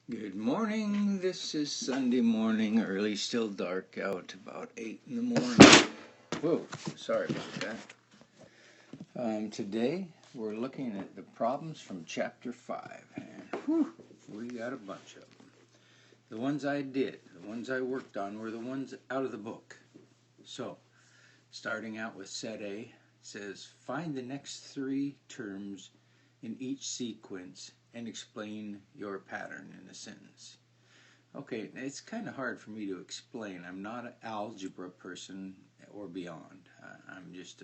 Good morning. This is Sunday morning, early, still dark out, about 8 in the morning. Whoa, sorry about that. Today we're looking at the problems from chapter 5, and we got a bunch of them. The ones I did, the ones I worked on, were the ones out of the book. So, starting out with set A, it says, find the next 3 terms in each sequence and explain your pattern in a sentence. Okay, it's kind of hard for me to explain. I'm not an algebra person or beyond. I'm just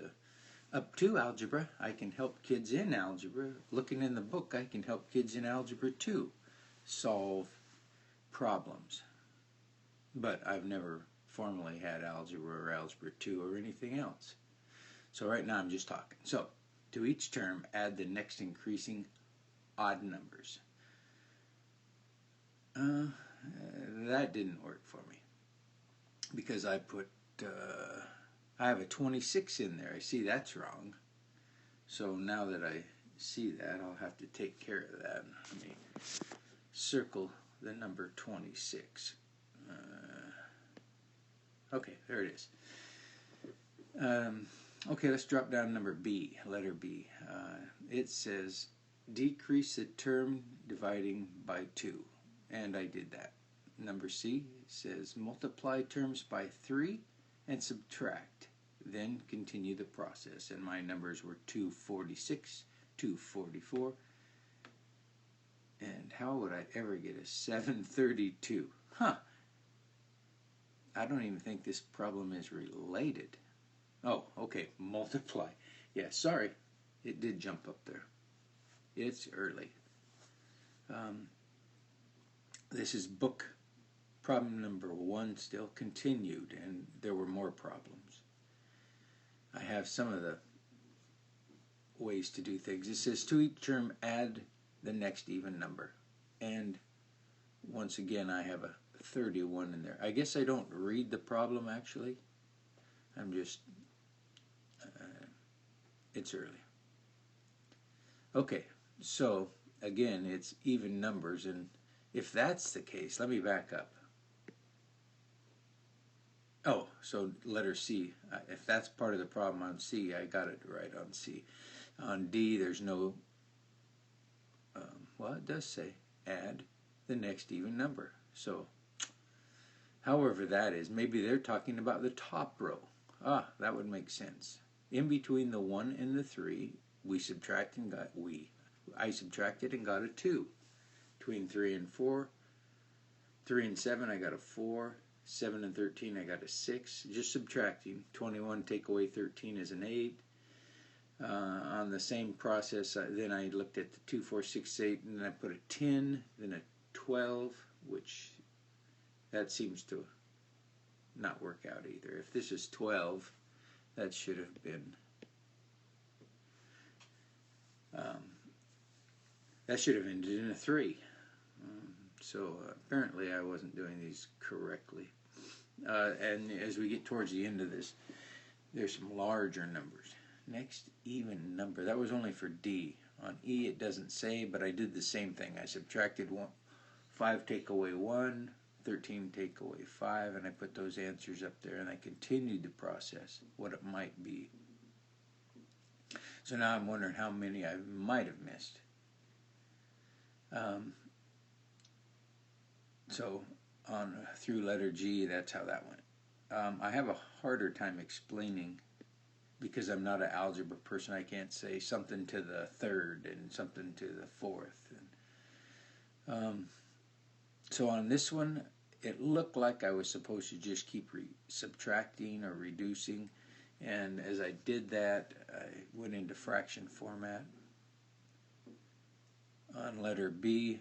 up to algebra. I can help kids in algebra. Looking in the book, I can help kids in algebra too solve problems. But I've never formally had algebra or algebra 2 or anything else. So right now I'm just talking. So, to each term, add the next increasing odd numbers. That didn't work for me because I have a 26 in there. I see that's wrong. So now that I see that, I'll have to take care of that. Let me circle the number 26. Okay, there it is. Okay, let's drop down to number B, letter B. It says decrease the term dividing by 2, and I did that. Number C says multiply terms by 3 and subtract. Then continue the process, and my numbers were 246, 244, and how would I ever get a 732? I don't even think this problem is related. Oh, okay, multiply. Yeah, sorry, it did jump up there. It's early. This is book problem number 1 still continued, and there were more problems. I have some of the ways to do things. It says to each term add the next even number, and once again I have a 31 in there. I guess I don't read the problem actually. I'm just it's early. Okay, so again it's even numbers, and if that's the case, let me back up. Oh, so letter C. If that's part of the problem on C, I got it right on C. On D, there's no, well, it does say add the next even number. So, however that is, maybe they're talking about the top row. That would make sense. In between the 1 and the 3, I subtracted and got a 2. Between 3 and 4, 3 and 7, I got a 4. 7 and 13, I got a 6. Just subtracting. 21 take away 13 is an 8. On the same process, then I looked at the 2, 4, 6, 8, and then I put a 10, then a 12, which that seems to not work out either. If this is 12, that should have been ended in a 3. So apparently I wasn't doing these correctly. And as we get towards the end of this, there's some larger numbers. Next even number. That was only for D. On E it doesn't say, but I did the same thing. I subtracted 5 take away 1, 13 take away 5, and I put those answers up there, and I continued the process, what it might be. So now I'm wondering how many I might have missed. So on through letter G, that's how that went. I have a harder time explaining because I'm not an algebra person. I can't say something to the 3rd and something to the 4th. So on this one, it looked like I was supposed to just keep subtracting or reducing, and as I did that, I went into fraction format. On letter B,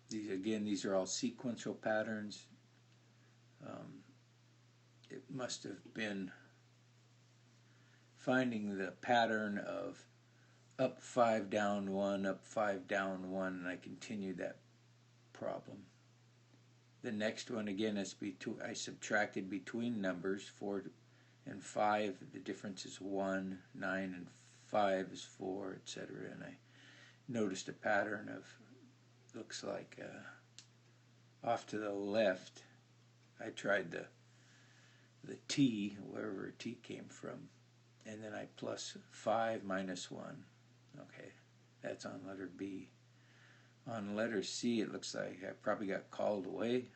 these are all sequential patterns. It must have been finding the pattern of up 5, down 1, up 5, down 1, and I continued that problem. The next one, again, is I subtracted between numbers, 4 and 5. The difference is 1, 9 and 5 is 4, etc. And I noticed a pattern of looks like off to the left, I tried the T, wherever T came from, and then I plus 5 minus 1. Okay, that's on letter B. On letter C, it looks like I probably got called away.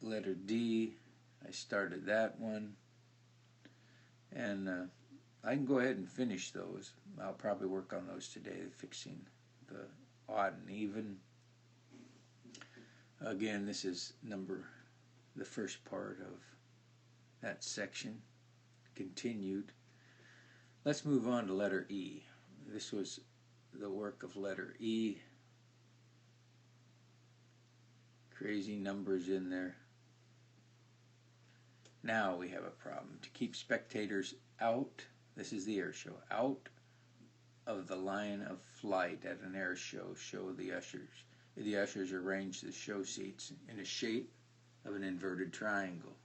Letter D, I started that one, and I can go ahead and finish those. I'll probably work on those today, fixing the odd and even. Again, this is the first part of that section, continued. Let's move on to letter E. This was the work of letter E. Crazy numbers in there. Now we have a problem. To keep spectators out, this is the air show, out of the line of flight at an air show, show the ushers. The ushers arrange the show seats in a shape of an inverted triangle.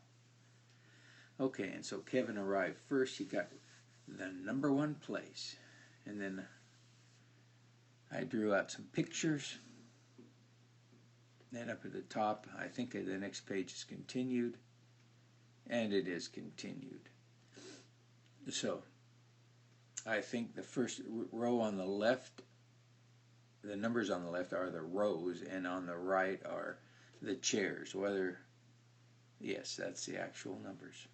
Okay, and so Kevin arrived first. He got the number 1 place. And then I drew out some pictures. Then up at the top, I think the next page is continued. And it is continued. So, I think the first row on the left, the numbers on the left are the rows, and on the right are the chairs. Yes, that's the actual numbers.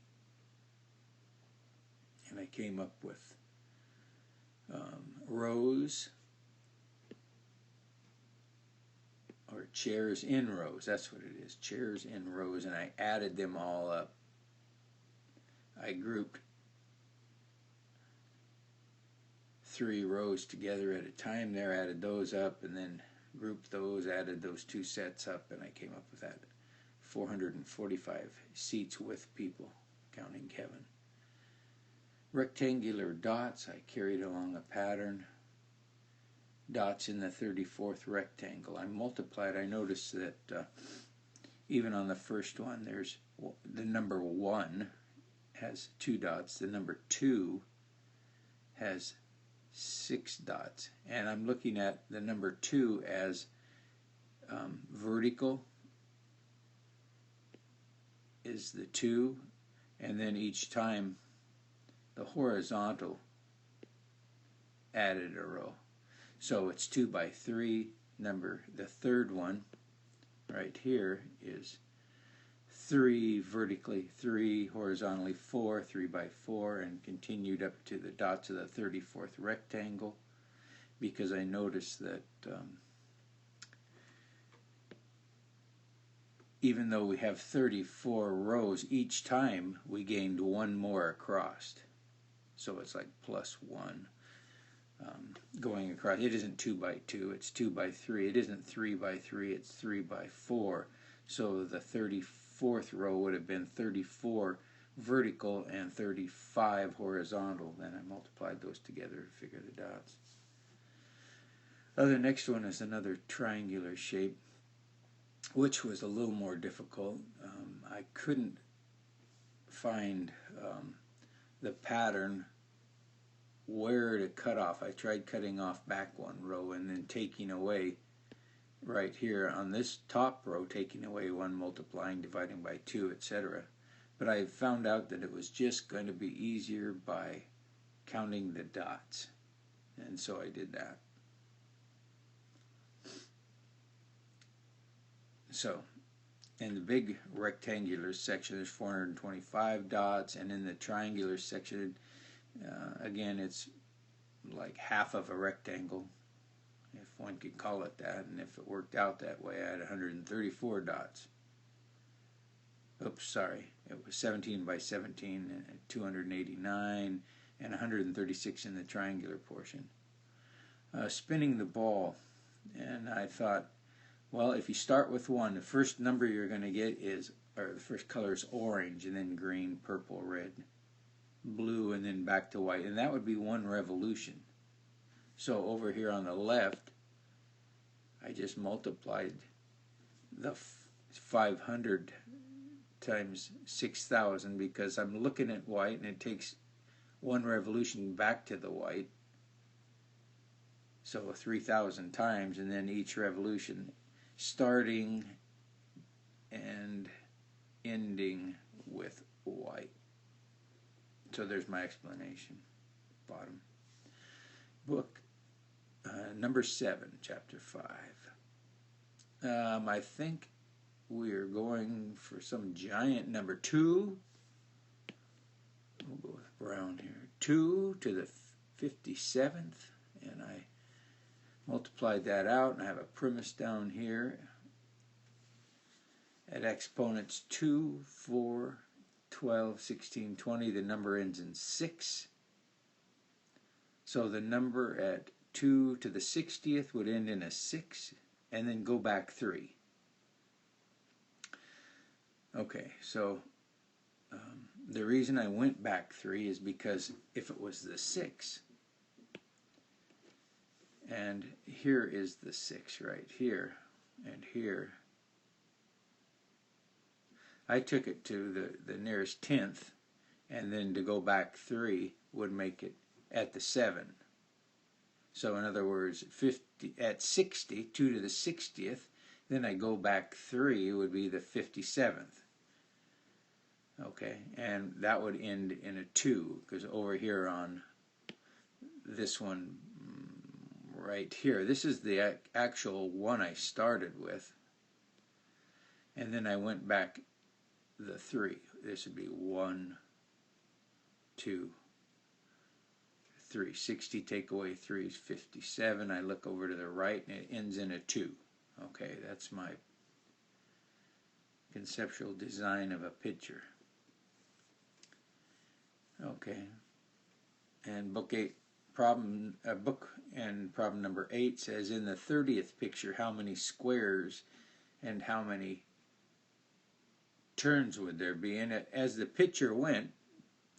And I came up with rows, or chairs in rows. That's what it is, chairs in rows, and I added them all up. I grouped 3 rows together at a time there, added those up, and then grouped those, added those 2 sets up, and I came up with that 445 seats with people, counting Kevin. Rectangular dots, I carried along a pattern. Dots in the 34th rectangle. I multiplied. I noticed that even on the first one, there's the number 1 has 2 dots. The number 2 has 6 dots. And I'm looking at the number 2 as vertical is the 2, and then each time the horizontal added a row. So it's 2 by 3. The third one right here is 3 vertically, 3 horizontally, 4, 3 by 4, and continued up to the dots of the 34th rectangle, because I noticed that even though we have 34 rows, each time we gained 1 more across. So it's like plus 1 going across. It isn't 2 by 2, it's 2 by 3. It isn't 3 by 3, it's 3 by 4. So the 34th row would have been 34 vertical and 35 horizontal. Then I multiplied those together to figure the dots. The next one is another triangular shape, which was a little more difficult. I couldn't find the pattern where to cut off. I tried cutting off back 1 row and then taking away right here on this top row, taking away 1, multiplying, dividing by 2, etc. But I found out that it was just going to be easier by counting the dots, and so I did that. So in the big rectangular section there's 425 dots, and in the triangular section again it's like half of a rectangle, if one could call it that, and if it worked out that way I had 134 dots. Oops, sorry, it was 17 by 17 and 289 and 136 in the triangular portion. Spinning the ball, and I thought, well, if you start with 1, the first number you're going to get is, or the first color is orange, and then green, purple, red, blue, and then back to white, and that would be 1 revolution. So over here on the left, I just multiplied the 500 times 6,000, because I'm looking at white and it takes 1 revolution back to the white. So 3,000 times, and then each revolution starting and ending with white. So there's my explanation. Bottom. Book number 7, chapter 5. I think we're going for some giant number 2. We'll go with brown here. 2 to the 57th, and I multiplied that out, and I have a premise down here at exponents 2, 4, 12, 16, 20. The number ends in 6. So the number at 2 to the 60th would end in a 6, and then go back 3. Okay, so the reason I went back 3 is because if it was the 6, and here is the 6 right here, and here, I took it to the nearest 10th, and then to go back 3 would make it at the 7. So in other words, 50 at 60, 2 to the 60th, then I go back 3 would be the 57th. Okay, and that would end in a 2, because over here on this one right here, this is the actual one I started with, and then I went back the 3. This would be 1, 2, 3. 60 take away 3 is 57. I look over to the right and it ends in a 2. Okay, that's my conceptual design of a picture. Okay, and book problem number 8 says, in the 30th picture, how many squares and how many turns would there be? And as the picture went,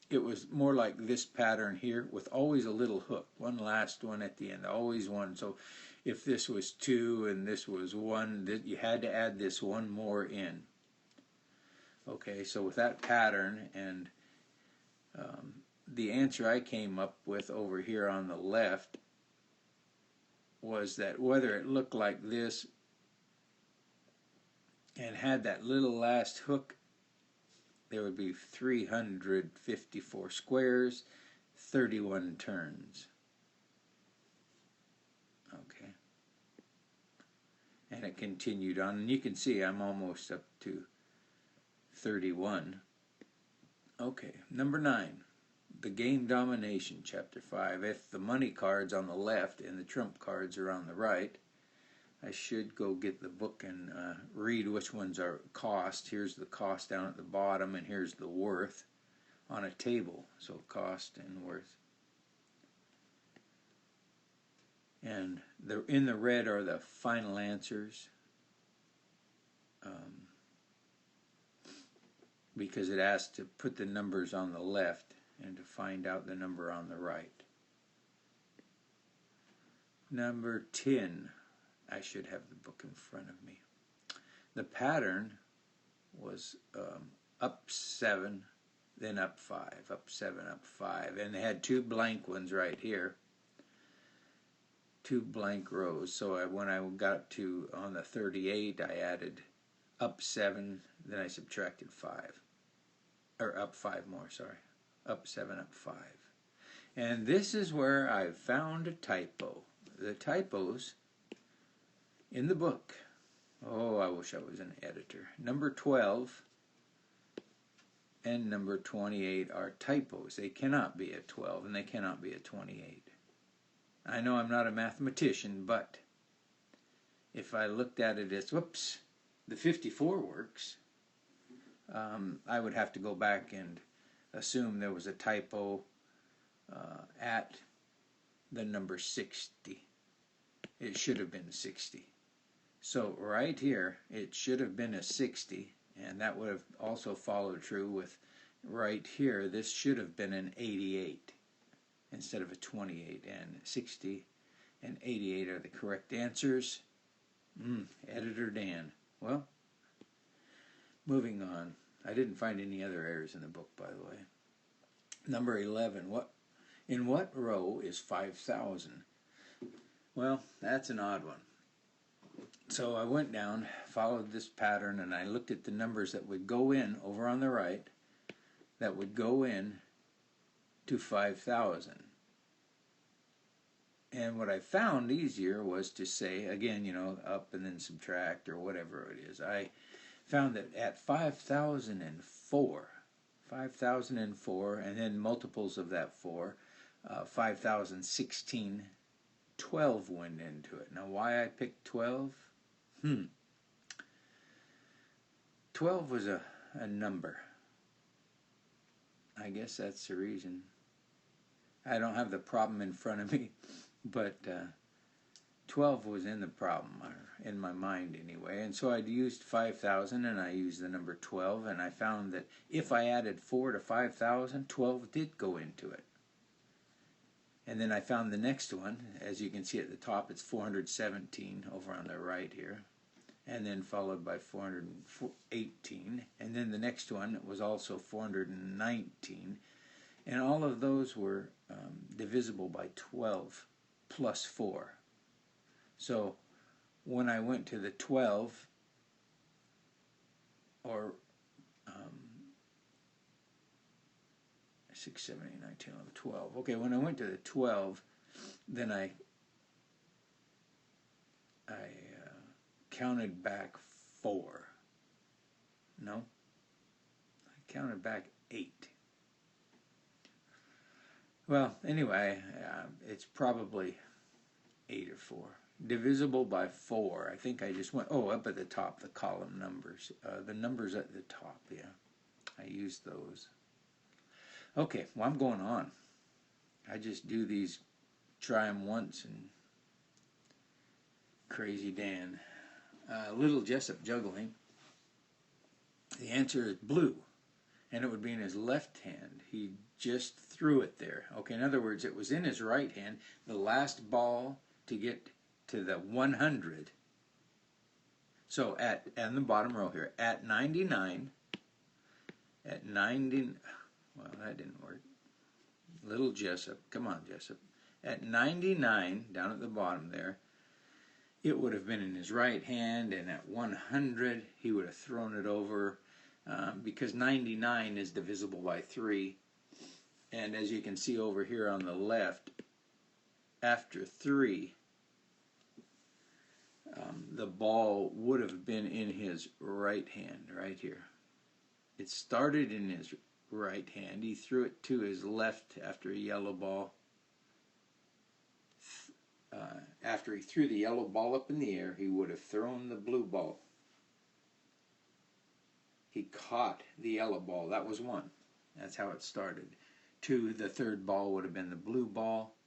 it was more like this pattern here, with always a little hook, one last one at the end, always one. So if this was 2 and this was 1, you had to add this one more in. Okay, so with that pattern, and the answer I came up with over here on the left was that whether it looked like this and had that little last hook, there would be 354 squares, 31 turns. Okay. And it continued on, and you can see I'm almost up to 31. Okay, number 9. The game domination, chapter 5. If the money card's on the left and the trump cards are on the right, I should go get the book and read which ones are cost. Here's the cost down at the bottom, and here's the worth on a table. So cost and worth. And in the red are the final answers, because it asks to put the numbers on the left and to find out the number on the right. Number 10. I should have the book in front of me. The pattern was up 7, then up 5, up 7, up 5. And they had 2 blank ones right here. 2 blank rows. So when I got to on the 38, I added up 7, then I subtracted 5. Or up 5 more, sorry. Up 7, up 5. And this is where I found a typo. The typos in the book. Oh, I wish I was an editor. Number 12 and number 28 are typos. They cannot be a 12 and they cannot be a 28. I know I'm not a mathematician, but if I looked at it as, whoops, the 54 works, I would have to go back and assume there was a typo at the number 60. It should have been 60. So right here, it should have been a 60, and that would have also followed true with right here. This should have been an 88 instead of a 28, and 60 and 88 are the correct answers. Editor Dan. Well, moving on. I didn't find any other errors in the book, by the way. Number 11. In what row is 5,000? Well, that's an odd one. So I went down, followed this pattern, and I looked at the numbers that would go in over on the right, that would go in to 5,000. And what I found easier was to say, again, up and then subtract or whatever it is. I found that at 5,004, and then multiples of that 4, 5,016, 12 went into it. Now, why I picked 12? 12 was a number. I guess that's the reason. I don't have the problem in front of me, but 12 was in the problem, or in my mind anyway. And so I'd used 5,000 and I used the number 12, and I found that if I added 4 to 5,000, 12 did go into it. And then I found the next one, as you can see at the top, it's 417 over on the right here, and then followed by 418, and then the next one was also 419, and all of those were divisible by 12 plus 4. So when I went to the 12, or 6, 7, 8, 9, 10, 11, 12. Okay, when I went to the 12, then I counted back 4. No, I counted back 8. Well, anyway, it's probably 8 or 4. Divisible by 4. I think I just went, up at the top, the column numbers. The numbers at the top, yeah. I used those. Okay, well, I'm going on. I just do these, try them once, and Crazy Dan. Little Jessup juggling. The answer is blue, and it would be in his left hand. He just threw it there. Okay, in other words, it was in his right hand. The last ball to get to the 100. So and the bottom row here, at 99, at 90, well, that didn't work. Little Jessup, come on, Jessup. At 99, down at the bottom there, it would have been in his right hand, and at 100, he would have thrown it over, because 99 is divisible by 3. And as you can see over here on the left, after 3, the ball would have been in his right hand, right here. It started in his right hand. He threw it to his left after a yellow ball. After he threw the yellow ball up in the air, he would have thrown the blue ball. He caught the yellow ball. That was 1. That's how it started. 2, the third ball would have been the blue ball.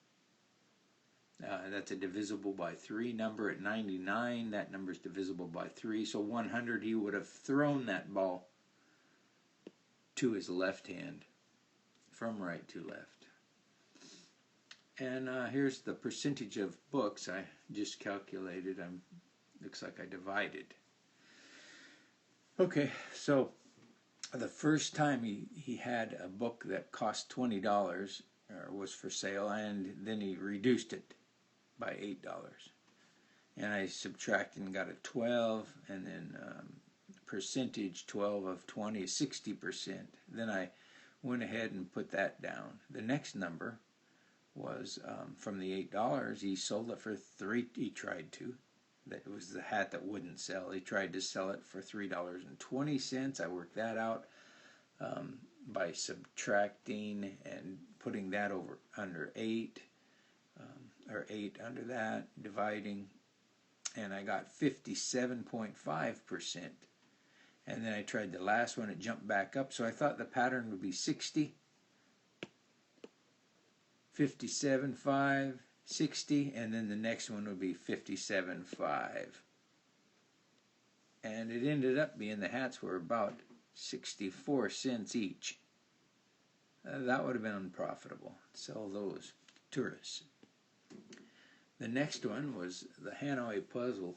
That's a divisible by 3 number. At 99, that number is divisible by 3. So 100, he would have thrown that ball to his left hand, from right to left. And here's the percentage of books. I just calculated. Looks like I divided. Okay, so the first time he had a book that cost $20 was for sale, and then he reduced it by $8. And I subtracted and got a 12, and then percentage 12 of 20 is 60%. Then I went ahead and put that down. The next number was from the $8. He sold it for $3. He tried to. That was the hat that wouldn't sell. He tried to sell it for $3.20. I worked that out by subtracting and putting that over under 8, or 8 under that, dividing, and I got 57.5%. And then I tried the last one. It jumped back up, so I thought the pattern would be 60. 57.5, 60, and then the next one would be 57.5. And it ended up being the hats were about 64 cents each. That would have been unprofitable. Sell those tourists. The next one was the Hanoi puzzle.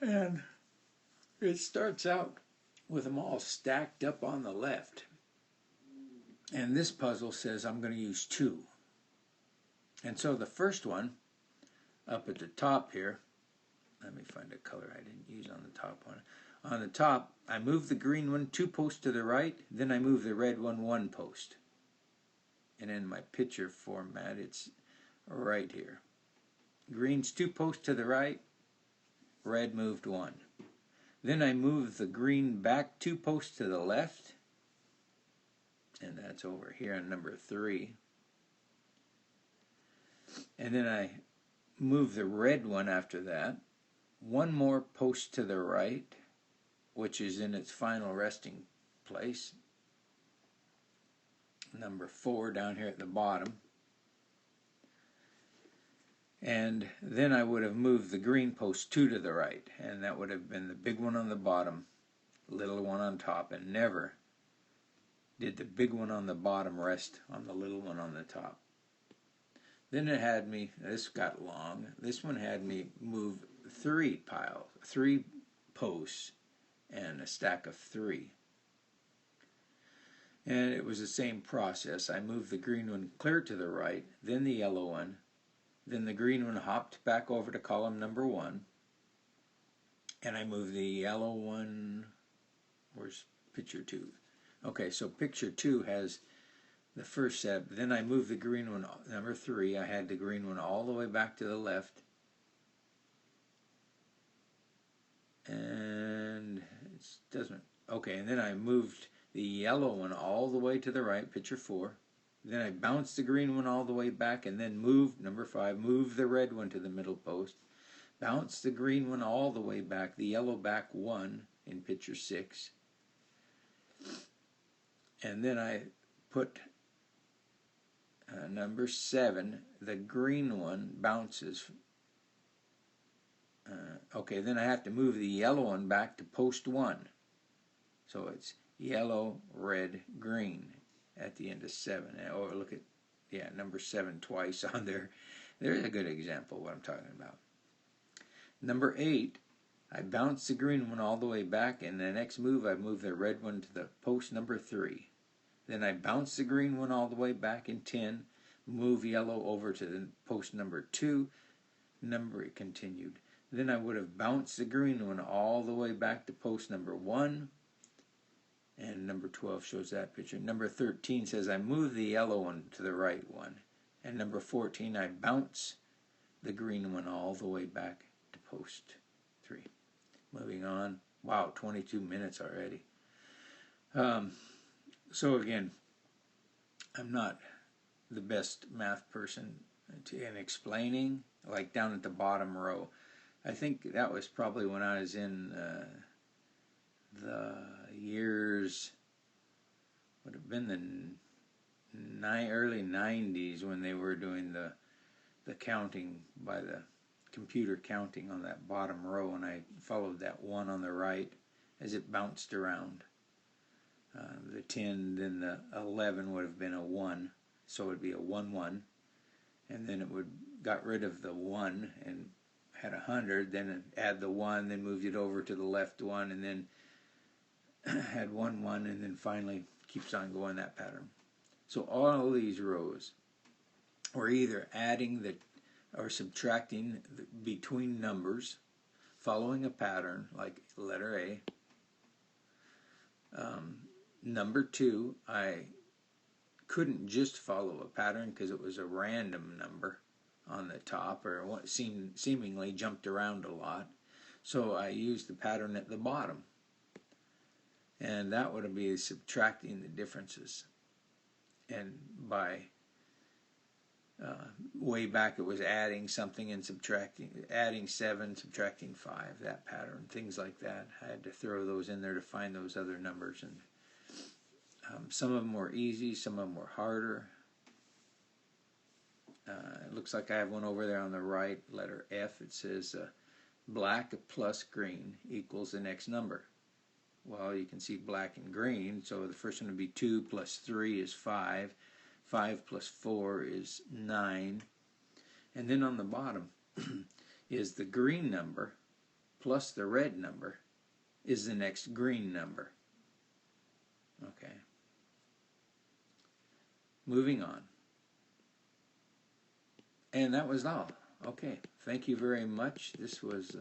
And it starts out with them all stacked up on the left. And this puzzle says I'm going to use 2. And so the first one, up at the top here, let me find a color I didn't use on the top one. On the top, I move the green one 2 posts to the right, then I move the red one 1 post. And in my picture format, it's right here. Green's 2 posts to the right, red moved 1. Then I move the green back 2 posts to the left, and that's over here on number 3. And then I move the red one after that 1 more post to the right, which is in its final resting place, number 4 down here at the bottom. And then I would have moved the green post 2 to the right, and that would have been the big one on the bottom, little one on top, and never did the big one on the bottom rest on the little one on the top. Then it had me, this got long, this one had me move 3 posts and a stack of 3. And it was the same process. I moved the green one clear to the right, then the yellow one, then the green one hopped back over to column number 1, and I moved the yellow one, where's picture 2? Okay, so picture 2 has the first set, then I moved the green one, number 3, I had the green one all the way back to the left, and it doesn't, okay, and then I moved the yellow one all the way to the right, picture 4, then I bounced the green one all the way back, and then moved, number 5, moved the red one to the middle post, bounced the green one all the way back, the yellow back 1 in picture 6, and then I put number 7, the green one bounces. Okay, then I have to move the yellow one back to post 1. So it's yellow, red, green at the end of 7. Oh, look at, yeah, number 7 twice on there. There's a good example of what I'm talking about. Number 8, I bounce the green one all the way back, and the next move I move the red one to the post number 3. Then I bounce the green one all the way back in 10, move yellow over to the post number 2, number it continued. Then I would have bounced the green one all the way back to post number 1, and number 12 shows that picture. Number 13 says I move the yellow one to the right one, and number 14 I bounce the green one all the way back to post 3. Moving on. Wow, 22 minutes already. So again, I'm not the best math person in explaining, like down at the bottom row. I think that was probably when I was in the years, would have been the early 90s when they were doing the counting by the computer counting on that bottom row, and I followed that 1 on the right as it bounced around. The 10, then the 11 would have been a 1, so it would be a 1, 1, and then it would got rid of the 1 and had 100, then add the 1, then moved it over to the left 1, and then had 1, 1, and then finally keeps on going that pattern. So all of these rows were either adding or subtracting between numbers, following a pattern like letter A. Number 2, I couldn't just follow a pattern because it was a random number on the top, or what seemingly jumped around a lot. So I used the pattern at the bottom, and that would be subtracting the differences. And by way back it was adding something and subtracting, adding 7, subtracting 5, that pattern, things like that. I had to throw those in there to find those other numbers, and some of them were easy, some of them were harder. It looks like I have one over there on the right, letter F. It says black plus green equals the next number. Well, you can see black and green, so the first one would be 2 plus 3 is 5. 5 plus 4 is 9. And then on the bottom is the green number plus the red number is the next green number. Okay. Moving on. And that was all. Okay, thank you very much. This was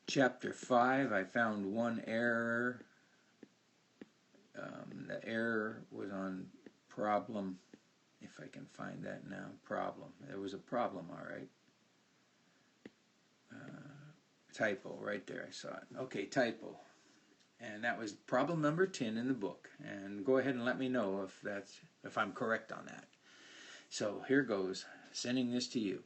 chapter 5. I found one error. The error was on problem, if I can find that now. Problem. There was a problem, all right. Typo right there, I saw it. Okay, typo. And that was problem number 10 in the book. And go ahead and let me know if I'm correct on that. So here goes, sending this to you.